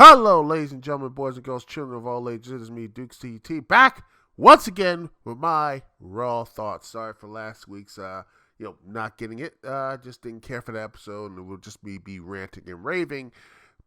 Hello, ladies and gentlemen, boys and girls, children of all ages. It is me, Duke CT, back once again with my raw thoughts. Sorry for last week's, not getting it. Just didn't care for the episode, and it will just be ranting and raving.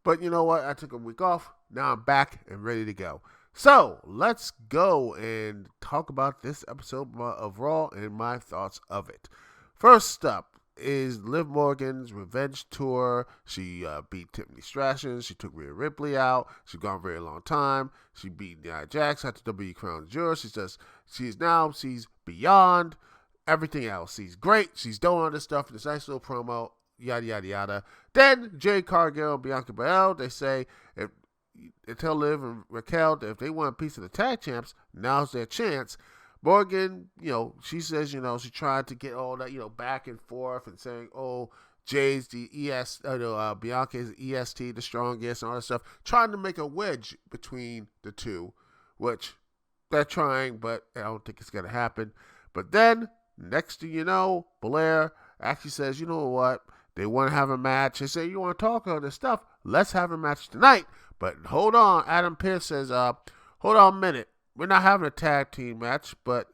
But you know what? I took a week off. Now I'm back and ready to go. So let's go and talk about this episode of Raw and my thoughts of it. First up is Liv Morgan's revenge tour. She beat Tiffany Stratton. She took Rhea Ripley out. She's gone a very long time. She beat Nia Jax at the WWE Crown Jewel. She's beyond everything else. She's great. She's doing all this stuff in this nice little promo. Yada yada yada. Then Jade Cargill and Bianca Belair. They say they tell Liv and Raquel that if they want a piece of the tag champs, now's their chance. Morgan, she says, she tried to get all that, back and forth and saying, Jay's the Bianca is EST, the strongest, and all that stuff, trying to make a wedge between the two, which they're trying, but I don't think it's going to happen. But then, next thing you know, Belair actually says, you know what, they want to have a match. They say, you want to talk all this stuff? Let's have a match tonight. But hold on, Adam Pearce says, hold on a minute. We're not having a tag team match, but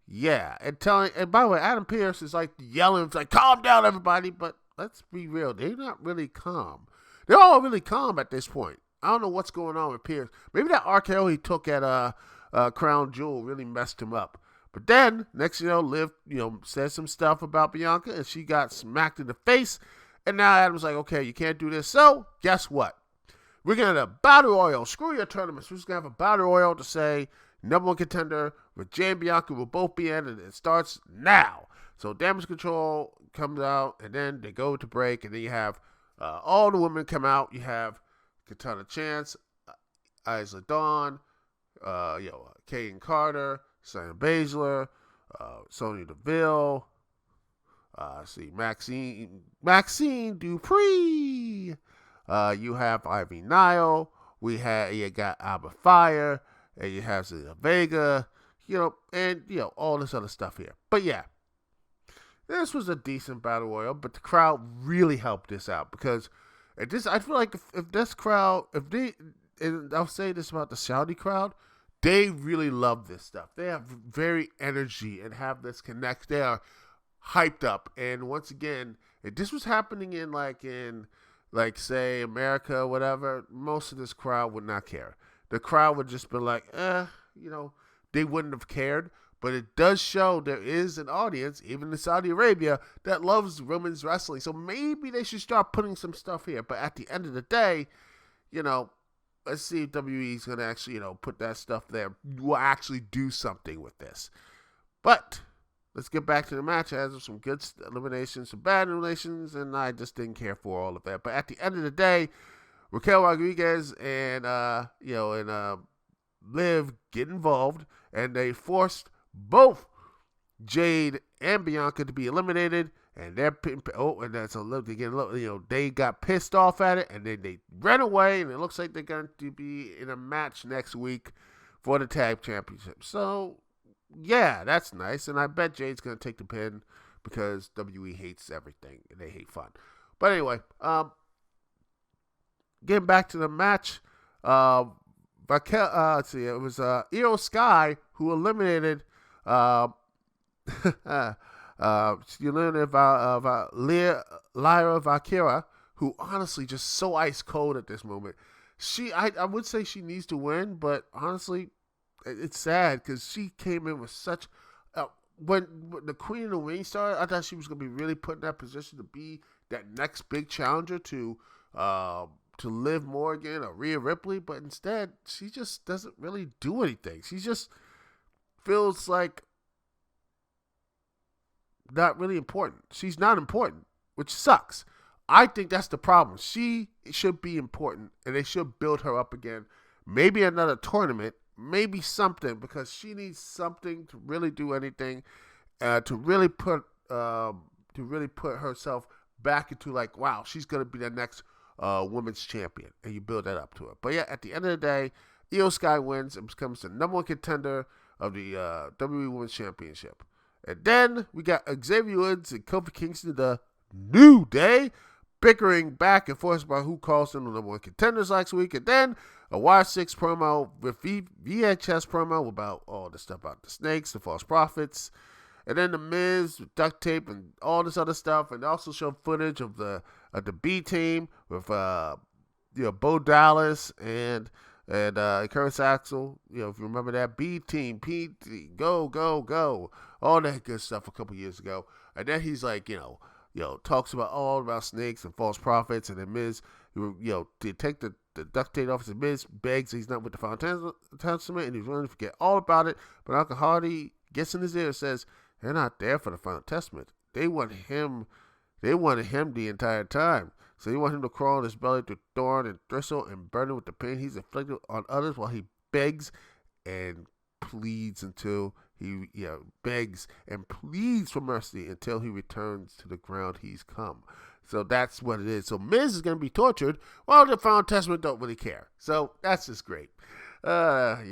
yeah. And by the way, Adam Pearce is like yelling, like, calm down, everybody. But let's be real. They're not really calm. They're all really calm at this point. I don't know what's going on with Pearce. Maybe that RKO he took at Crown Jewel really messed him up. But then, next Liv, says some stuff about Bianca, and she got smacked in the face. And now Adam's like, okay, you can't do this. So, guess what? We're going to have a battle royal. Screw your tournaments. We're just going to have a battle royal to say number one contender with Jay and Bianca will both be in, and it starts now. So Damage Control comes out, and then they go to break, and then you have all the women come out. You have Katana Chance, Isla Dawn, Kaden Carter, Shayna Baszler, Sonya Deville, Maxine Dupree. You have Ivy Nile. You got Alba Fire, and you have Zelina Vega, and all this other stuff here. But yeah, this was a decent battle royal, but the crowd really helped this out because I feel like if this crowd, and I'll say this about the Saudi crowd, they really love this stuff. They have very energy and have this connect. They are hyped up, and once again, if this was happening in say America, whatever, most of this crowd would not care. The crowd would just be like, they wouldn't have cared. But it does show there is an audience, even in Saudi Arabia, that loves women's wrestling. So maybe they should start putting some stuff here. But at the end of the day, let's see if WWE is going to actually, put that stuff there. Will actually do something with this. But let's get back to the match. It has some good eliminations, some bad eliminations, and I just didn't care for all of that. But at the end of the day, Raquel Rodriguez and Liv get involved, and they forced both Jade and Bianca to be eliminated. And they got pissed off at it, and then they ran away, and it looks like they're going to be in a match next week for the tag championship. So yeah, that's nice, and I bet Jade's going to take the pin because WWE hates everything, and they hate fun. But anyway, getting back to the match, it was Io Sky who eliminated Lyra Valkyria, who honestly just so ice cold at this moment. I would say she needs to win, but honestly, it's sad because she came in with such. When the Queen of the Ring started, I thought she was going to be really put in that position to be that next big challenger to Liv Morgan or Rhea Ripley, but instead she just doesn't really do anything. She just feels like not really important. She's not important, which sucks. I think that's the problem. She should be important, and they should build her up again. Maybe another tournament. Maybe something, because she needs something to really do anything, to really put herself back into wow, she's gonna be the next women's champion, and you build that up to her. But yeah, at the end of the day, Io Sky wins and becomes the number one contender of the WWE Women's Championship. And then we got Xavier Woods and Kofi Kingston, the New Day, bickering back and forth about who calls them the number one contenders last week, and then a Y6 promo with VHS promo about all the stuff about the snakes, the false prophets, and then the Miz with duct tape and all this other stuff, and also showed footage of the B team with Bo Dallas and Curtis Axel. If you remember that B team, PT, go, all that good stuff a couple years ago, and then he's like, talks about snakes and false prophets, and then Miz, to take the duct tape off, and Miz begs he's not with the Final Testament, and he's willing to forget all about it. But Uncle Hardy gets in his ear and says, they're not there for the Final Testament. They wanted him the entire time. So they want him to crawl on his belly through thorn and thistle and burn him with the pain he's inflicted on others, while he begs and pleads until he begs and pleads for mercy until he returns to the ground he's come. So that's what it is. So Miz is going to be tortured while the Final Testament don't really care. So that's just great. But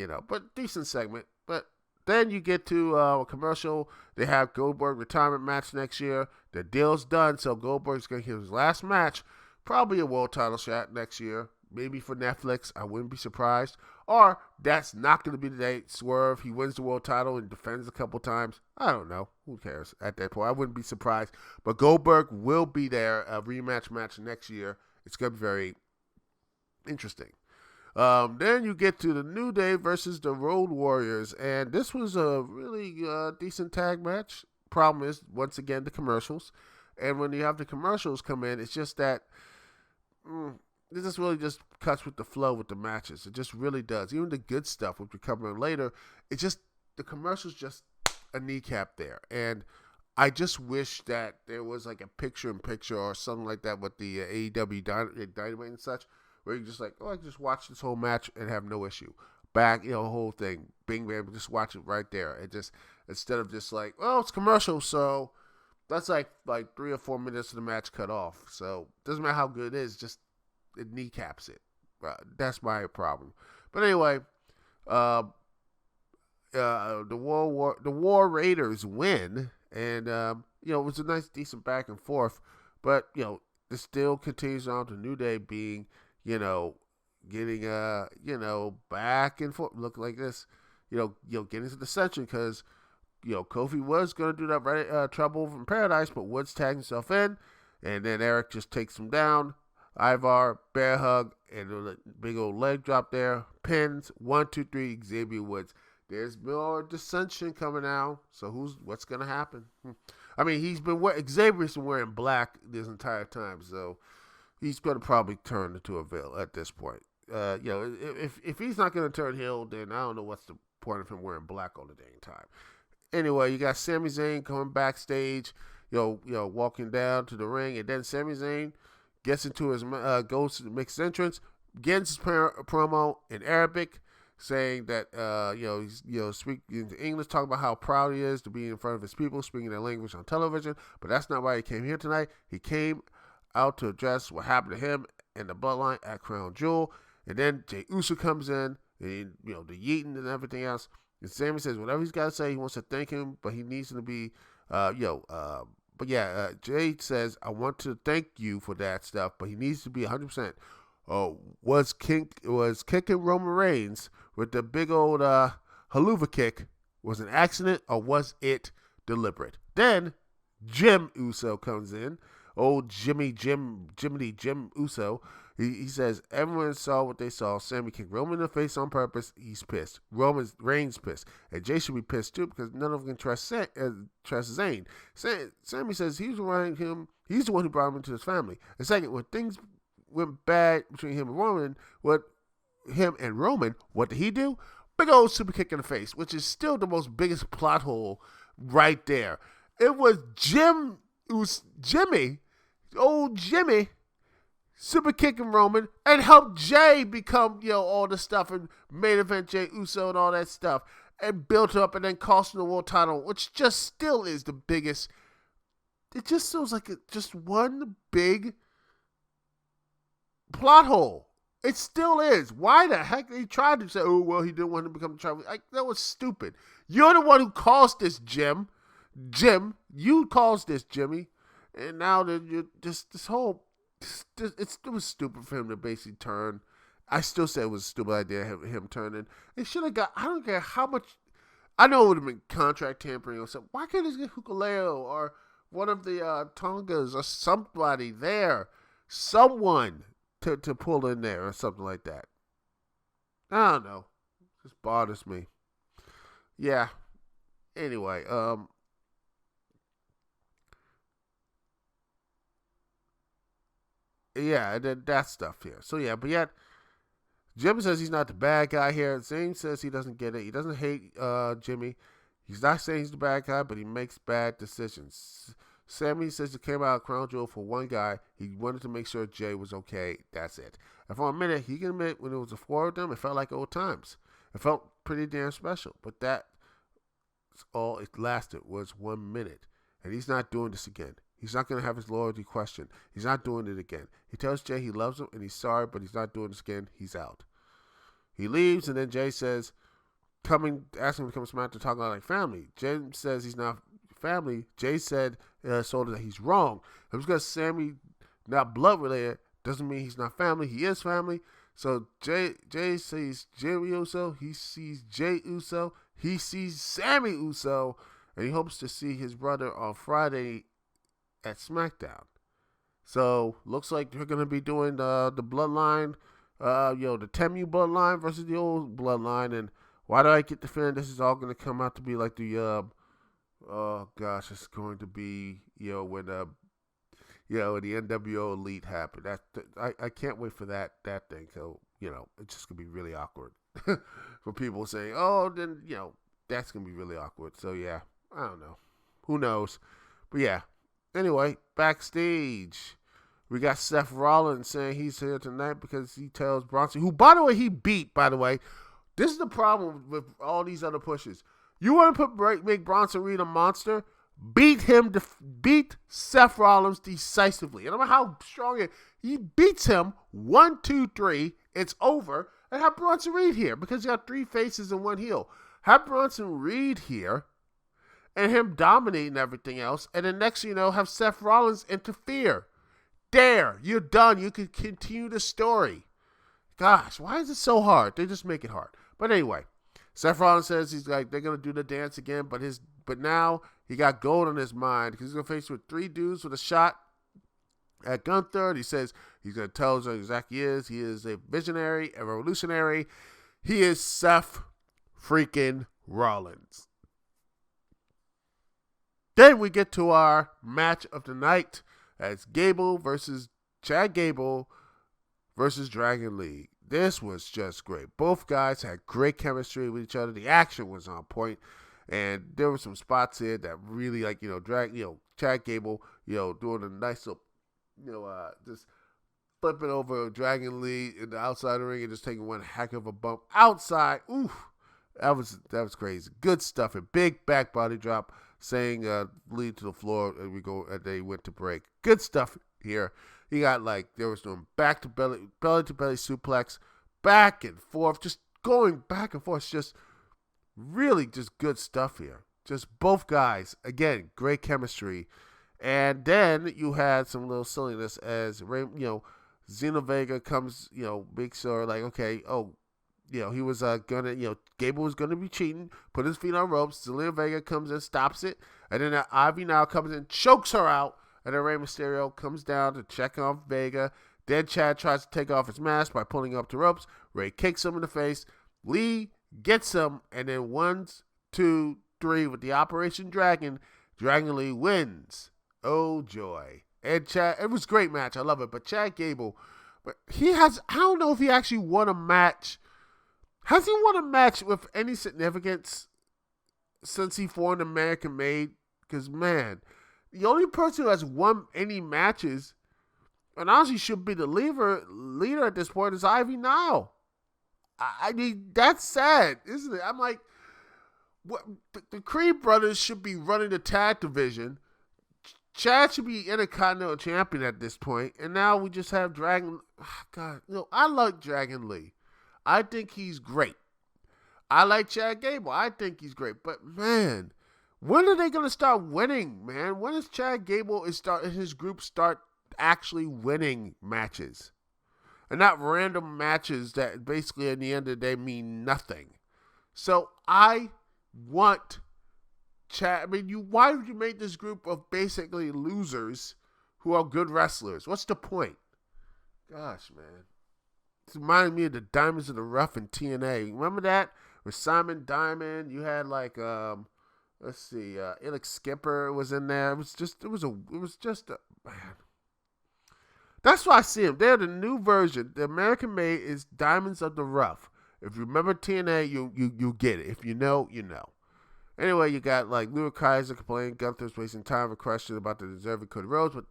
decent segment. But then you get to a commercial. They have Goldberg retirement match next year. The deal's done, so Goldberg's going to get his last match. Probably a world title shot next year. Maybe for Netflix. I wouldn't be surprised. Or that's not going to be the day. Swerve, he wins the world title and defends a couple times. I don't know. Who cares at that point? I wouldn't be surprised. But Goldberg will be there, a rematch match next year. It's going to be very interesting. Then you get to the New Day versus the Road Warriors. And this was a really decent tag match. Problem is, once again, the commercials. And when you have the commercials come in, it's just that it just really just cuts with the flow with the matches. It just really does. Even the good stuff, which we cover in later, it just, the commercials just a kneecap there. And I just wish that there was like a picture-in-picture or something like that with the AEW Dynamite and such, where you just like, I can just watch this whole match and have no issue. Back, whole thing, bing, bang, just watch it right there. It just, instead of just like, it's commercial, so that's like 3 or 4 minutes of the match cut off. So doesn't matter how good it is, just it kneecaps it. That's my problem. But anyway, the War Raiders win, and it was a nice, decent back and forth. But this still continues on to New Day being, getting back and forth, look like this, getting to the Ascension because. Kofi was going to do that Trouble from Paradise, but Woods tagged himself in, and then Eric just takes him down. Ivar, bear hug, and a big old leg drop there. Pins, 1, 2, 3, Xavier Woods. There's more dissension coming out, so what's going to happen? I mean, Xavier's been wearing black this entire time, so he's going to probably turn into a Veil at this point. If he's not going to turn heel, then I don't know what's the point of him wearing black all the dang time. Anyway, you got Sami Zayn coming backstage, walking down to the ring, and then Sami Zayn gets into his goes to the mixed entrance, begins his promo in Arabic, saying that he's speaking English, talking about how proud he is to be in front of his people, speaking their language on television. But that's not why he came here tonight. He came out to address what happened to him and the Bloodline at Crown Jewel, and then Jey Uso comes in, and the Yeeton and everything else. And Sami says whatever he's got to say, he wants to thank him, but he needs to be, Jay says, I want to thank you for that stuff, but he needs to be 100%. Was kicking Roman Reigns with the big old haluva kick was an accident, or was it deliberate? Then Jim Uso comes in, old Jimmy Uso. He says, everyone saw what they saw. Sami kicked Roman in the face on purpose. He's pissed. Reigns pissed. And Jay should be pissed too because none of them can trust Zayn. Sami says he's the one who brought him into his family. And second, when things went bad between him and Roman, what did he do? Big old super kick in the face, which is still the most biggest plot hole right there. It was Jimmy, super kicking Roman and helped Jay become, all the stuff and main event Jey Uso and all that stuff and built up and then costing the world title, which just still is the biggest. It just feels like just one big plot hole. It still is. Why the heck they tried to say, he didn't want to become the champion. That was stupid. You're the one who caused this, Jim. You caused this, Jimmy. And now that you just this whole it was stupid for him to basically turn. I still say it was a stupid idea him turning. It should have got. I don't care how much. I know it would have been contract tampering or something. Why can't he get Hukuleo or one of the Tongas or somebody there, someone to pull in there or something like that? I don't know. It just bothers me. Yeah. Anyway, yeah, that stuff here. So yeah, but yet Jim says he's not the bad guy here. Zayn says he doesn't get it. He doesn't hate Jimmy. He's not saying he's the bad guy, but he makes bad decisions. Sammy says he came out of Crown Jewel for one guy. He wanted to make sure Jay was okay. That's it. And for a minute, he can admit when it was the four of them, it felt like old times. It felt pretty damn special. But that's all it lasted was 1 minute. And he's not doing this again. He's not going to have his loyalty questioned. He's not doing it again. He tells Jay he loves him and he's sorry, but he's not doing this again. He's out. He leaves, and then Jay says, asking him to come smack to talk like family. Jay says he's not family. Jay said so that he's wrong. And because Sammy not blood related doesn't mean he's not family. He is family. So Jay sees Jimmy Uso. He sees Jay Uso. He sees Sammy Uso, and he hopes to see his brother on Friday at SmackDown. So looks like they're gonna be doing the bloodline, the Temu bloodline versus the old bloodline. And why do I get the feeling this is all gonna come out to be like the oh gosh, it's going to be when the NWO Elite happened. I can't wait for that thing. So it's just gonna be really awkward for people saying, oh, then that's gonna be really awkward. So yeah, I don't know, who knows, but yeah. Anyway, backstage, we got Seth Rollins saying he's here tonight because he tells Bronson, who, by the way, he beat, by the way. This is the problem with all these other pushes. You want to make Bronson Reed a monster? Beat Seth Rollins decisively. I don't know how strong he beats him. 1, 2, 3. It's over. And have Bronson Reed here because you got 3 faces and 1 heel. Have Bronson Reed here and him dominating everything else. And then next have Seth Rollins interfere. There. You're done. You can continue the story. Gosh, why is it so hard? They just make it hard. But anyway, Seth Rollins says they're going to do the dance again, but now he got gold on his mind because he's going to face with 3 dudes with a shot at Gunther. He says he's going to tell us exactly he is. He is a visionary, a revolutionary. He is Seth freaking Rollins. Then we get to our match of the night. That's Chad Gable versus Dragon Lee. This was just great. Both guys had great chemistry with each other. The action was on point, and there were some spots here that really, Chad Gable, doing a nice little, just flipping over Dragon Lee in the outside of the ring and just taking one heck of a bump outside. Oof, that was crazy. Good stuff. A big back body drop, saying lead to the floor, and they went to break. Good stuff here. He got there was doing back to belly to belly suplex, back and forth, just going back and forth. Just really just good stuff here. Just both guys, again, great chemistry. And then you had some little silliness as Zelina Vega comes, makes sure okay, he was Gable was gonna be cheating, put his feet on ropes. Zelina Vega comes in, stops it, and then Ivy now comes in, chokes her out. And then Rey Mysterio comes down to check on Vega. Then Chad tries to take off his mask by pulling up the ropes. Rey kicks him in the face. Lee gets him. And then 1, 2, 3 with the Operation Dragon. Dragon Lee wins. Oh, joy. And Chad, it was a great match. I love it. But Chad Gable, I don't know if he actually won a match. Has he won a match with any significance since he formed American Made? Because, man, the only person who has won any matches, and honestly should be the leader at this point, is Ivy now. I mean, that's sad, isn't it? I'm like, the Creed brothers should be running the tag division. Chad should be Intercontinental Champion at this point, and now we just have Dragon. God, I like Dragon Lee. I think he's great. I like Chad Gable. I think he's great, but man, when are they going to start winning, man? When is Chad Gable and his group start actually winning matches. And not random matches that basically at the end of the day mean nothing. So I want Chad. I mean, why would you make this group of basically losers who are good wrestlers? What's the point? Gosh, man. It's reminding me of the Diamonds in the Rough in TNA. Remember that? With Simon Diamond, you had like let's see, Alex Skipper was in there. It was just man. That's why I see them. They're the new version. The American made is Diamonds of the Rough. If you remember TNA, you get it. If you know, you know. Anyway, you got like Lou Kaiser complaining Gunther's wasting time with question about the deserving Cody Rhodes, but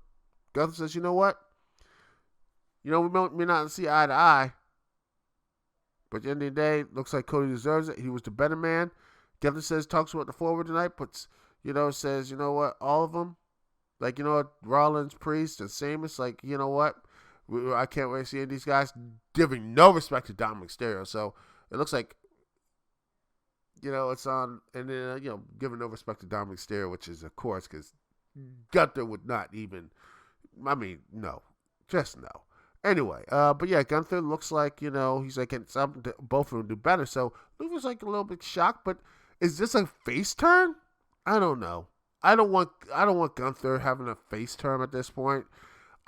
Gunther says, you know what? We may not see eye to eye, but at the end of the day, looks like Cody deserves it. He was the better man. Gunther says, talks about the forward tonight, puts, says, you know what, all of them, like, Rollins, Priest, and Sheamus, like, you know what, I can't wait to see these guys giving no respect to Dominic Mysterio. So it looks like, it's on, and then, giving no respect to Dominic Mysterio, which is, of course, because Gunther would not even, no, just no. Anyway, but yeah, Gunther looks like, he's like, both of them do better. So Luke was like a little bit shocked, but is this a face turn? I don't know. I don't want Gunther having a face turn at this point.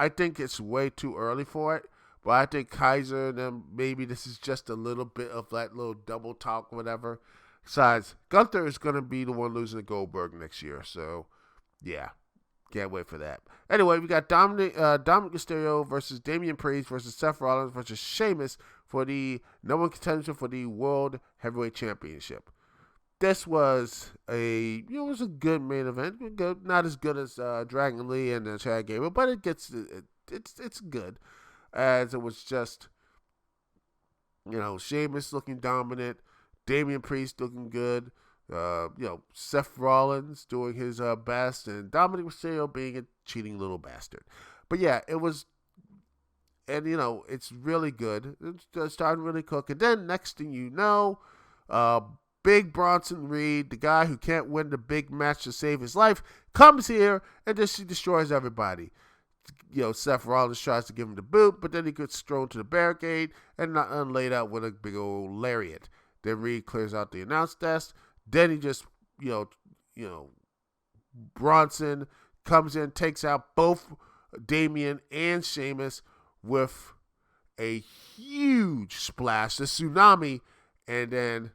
I think it's way too early for it. But I think Kaiser and them, maybe this is just a little bit of that little double talk, whatever. Besides, Gunther is going to be the one losing to Goldberg next year. So, yeah. Can't wait for that. Anyway, we got Dominic Mysterio versus Damian Priest versus Seth Rollins versus Sheamus for the number one contention for the World Heavyweight Championship. This was a good main event. Good, not as good as Dragon Lee and Chad Gable, but it's good, as it was just Sheamus looking dominant, Damian Priest looking good. Seth Rollins doing his best, and Dominic Mysterio being a cheating little bastard. But yeah, it was, and it's really good. It's starting really cook. And then next thing you know, Big Bronson Reed, the guy who can't win the big match to save his life, comes here and just destroys everybody. Seth Rollins tries to give him the boot, but then he gets thrown to the barricade and not laid out with a big old lariat. Then Reed clears out the announce desk. Then he just, Bronson comes in, takes out both Damian and Sheamus with a huge splash, the tsunami, and then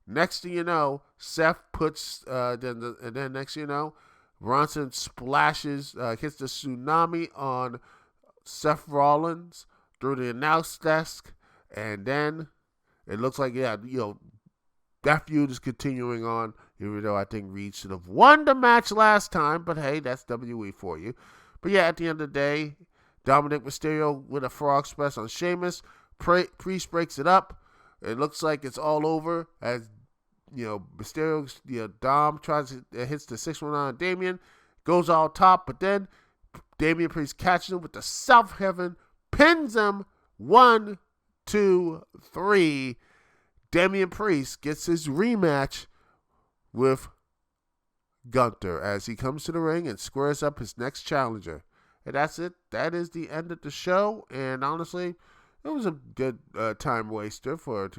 next thing you know, Seth puts, then next thing you know, Bronson splashes, hits the tsunami on Seth Rollins through the announce desk, and then it looks like, that feud is continuing on, even though I think Reed should have won the match last time. But hey, that's WWE for you. But yeah, at the end of the day, Dominic Mysterio with a frog splash on Sheamus. Priest breaks it up. It looks like it's all over as, Mysterio, Dom hits the 619 on Damian. Goes all top, but then Damian Priest catches him with the South Heaven. Pins him. 1, 2, 3. Damian Priest gets his rematch with Gunther as he comes to the ring and squares up his next challenger. And that's it. That is the end of the show. And honestly, it was a good time waster for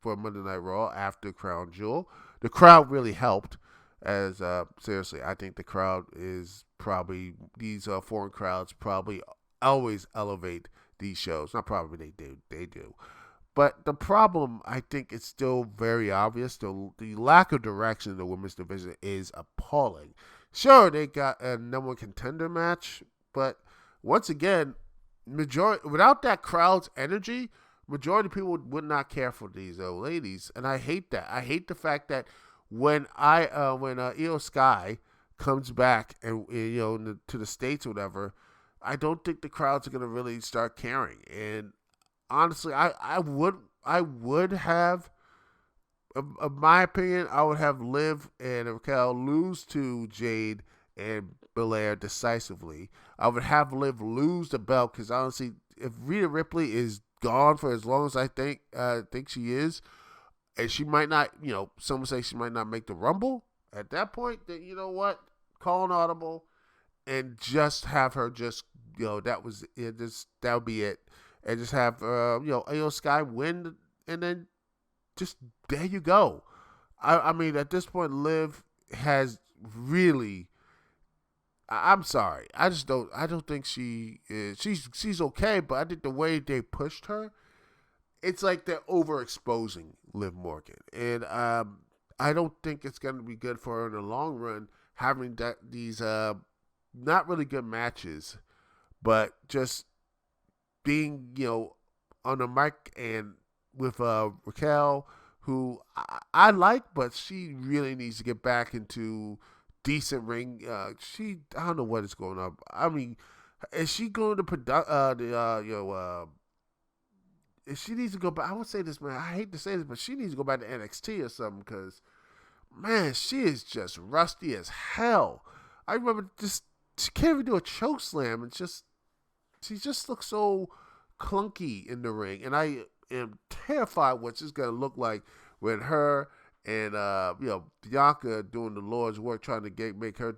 Monday Night Raw after Crown Jewel. The crowd really helped. As seriously, I think the crowd is probably, these foreign crowds probably always elevate these shows. Not probably, they do. But the problem, I think, is still very obvious. The lack of direction in the women's division is appalling. Sure, they got a number one contender match, but once again, without that crowd's energy, majority of people would not care for these old ladies, and I hate that. I hate the fact that when Io Sky comes back and to the States or whatever, I don't think the crowds are gonna really start caring. And honestly, I would have, in my opinion, I would have Liv and Raquel lose to Jade and Belair decisively. I would have Liv lose the belt because honestly, if Rhea Ripley is gone for as long as I think she is, and she might not, some would say she might not make the Rumble. At that point, then you know what? Call an audible and just have her just that was it. Just that would be it, and just have Io Sky win, and then just there you go. I mean, at this point, Liv has really. I'm sorry. I just don't. I don't think she is. She's okay, but I think the way they pushed her, it's like they're overexposing Liv Morgan, and I don't think it's going to be good for her in the long run. Having these not really good matches, but just being on the mic and with Raquel, who I like, but she really needs to get back into decent ring. I don't know what is going on. I mean, is she going to if she needs to go back, I would say this, man. I hate to say this, but she needs to go back to NXT or something because, man, she is just rusty as hell. I remember just she can't even do a choke slam, and she just looks so clunky in the ring, and I am terrified what it's going to look like with her and Bianca doing the Lord's work trying to make her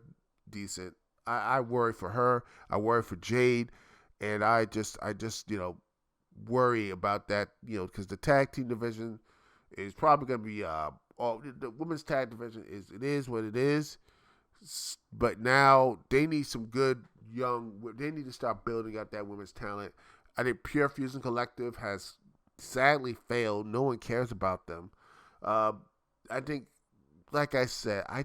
decent. I worry for her. I worry for Jade, and I just worry about that because the tag team division is probably going to be the women's tag division is what it is. But now they need some good they need to start building up that women's talent. I think Pure Fusion Collective has sadly failed. No one cares about them. I think, like I said, I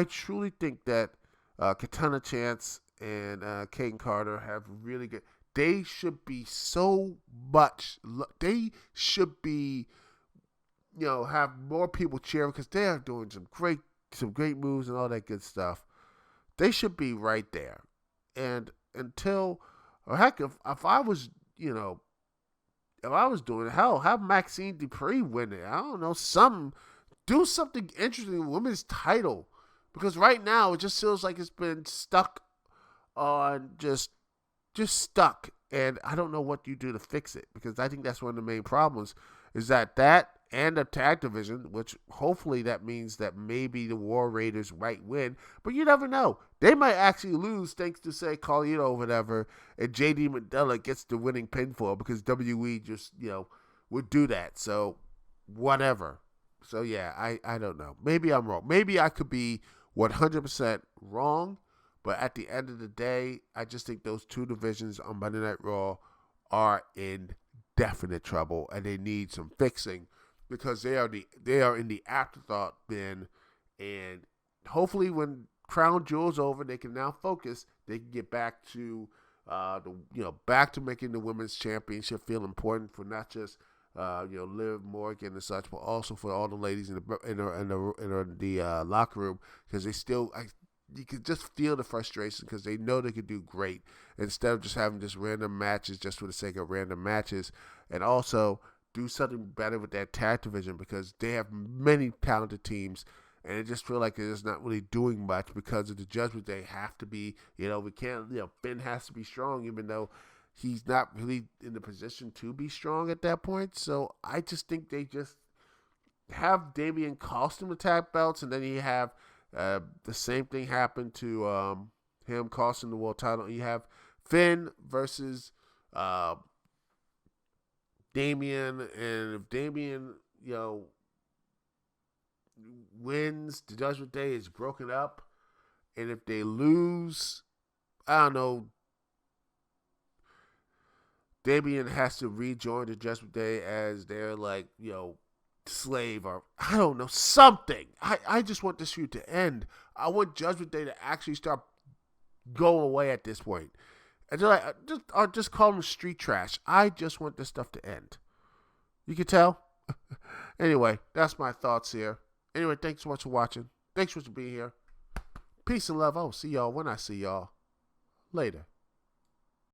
truly think that Katana Chance and Kaden Carter have really good. They should be so much. They should be, have more people cheering because they are doing some great moves and all that good stuff. They should be right there. And or heck, if I was, if I was doing it, hell, have Maxine Dupree win it. I don't know, do something interesting with women's title. Because right now, it just feels like it's been stuck on just stuck. And I don't know what you do to fix it. Because I think that's one of the main problems is that and the tag division, which hopefully that means that maybe the War Raiders might win, but you never know. They might actually lose thanks to, say, Carlito or whatever, and JD Mandela gets the winning pinfall because WE just, would do that. So, whatever. So, yeah, I don't know. Maybe I'm wrong. Maybe I could be 100% wrong, but at the end of the day, I just think those two divisions on Monday Night Raw are in definite trouble, and they need some fixing. Because they are in the afterthought bin, and hopefully when Crown Jewel's over, they can now focus. They can get back to back to making the women's championship feel important for not just Liv Morgan and such, but also for all the ladies in the locker room because they still. You can just feel the frustration because they know they could do great instead of just having just random matches just for the sake of random matches, and also do something better with that tag division because they have many talented teams, and it just feel like they're just not really doing much because of the Judgment Day have to be, we can't, Finn has to be strong even though he's not really in the position to be strong at that point. So I just think they just have Damian cost him the tag belts, and then you have the same thing happen to him costing the world title. You have Finn versus Damian, and if Damian, wins, the Judgment Day is broken up, and if they lose, I don't know, Damian has to rejoin the Judgment Day as their slave or I don't know, something. I just want this feud to end. I want Judgment Day to actually start going away at this point. And just call them street trash. I just want this stuff to end. You can tell? Anyway, that's my thoughts here. Anyway, thanks so much for watching. Thanks for being here. Peace and love. I'll see y'all when I see y'all. Later.